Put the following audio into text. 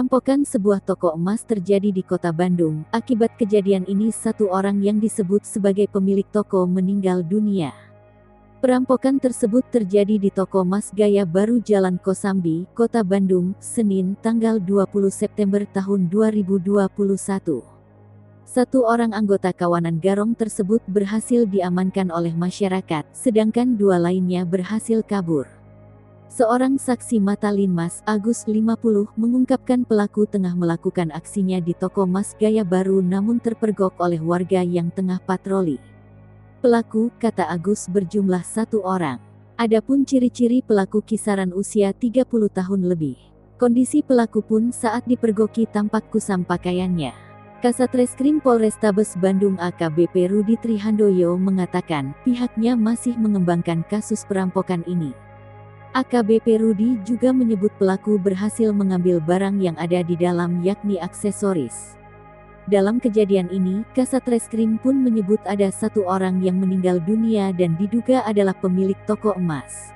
Perampokan sebuah toko emas terjadi di Kota Bandung. Akibat kejadian ini, satu orang yang disebut sebagai pemilik toko meninggal dunia. Perampokan tersebut terjadi di toko emas Gaya Baru Jalan Kosambi, Kota Bandung, Senin, tanggal 20 September tahun 2021. Satu orang anggota kawanan garong tersebut berhasil diamankan oleh masyarakat, sedangkan dua lainnya berhasil kabur. Seorang saksi mata Linmas, Agus 50, mengungkapkan pelaku tengah melakukan aksinya di toko emas Gaya Baru namun terpergok oleh warga yang tengah patroli. Pelaku, kata Agus, berjumlah satu orang. Adapun ciri-ciri pelaku kisaran usia 30 tahun lebih. Kondisi pelaku pun saat dipergoki tampak kusam pakaiannya. Kasatreskrim Polrestabes Bandung AKBP Rudi Trihandoyo mengatakan pihaknya masih mengembangkan kasus perampokan ini. AKBP Rudi juga menyebut pelaku berhasil mengambil barang yang ada di dalam yakni aksesoris. Dalam kejadian ini, Kasatreskrim pun menyebut ada satu orang yang meninggal dunia dan diduga adalah pemilik toko emas.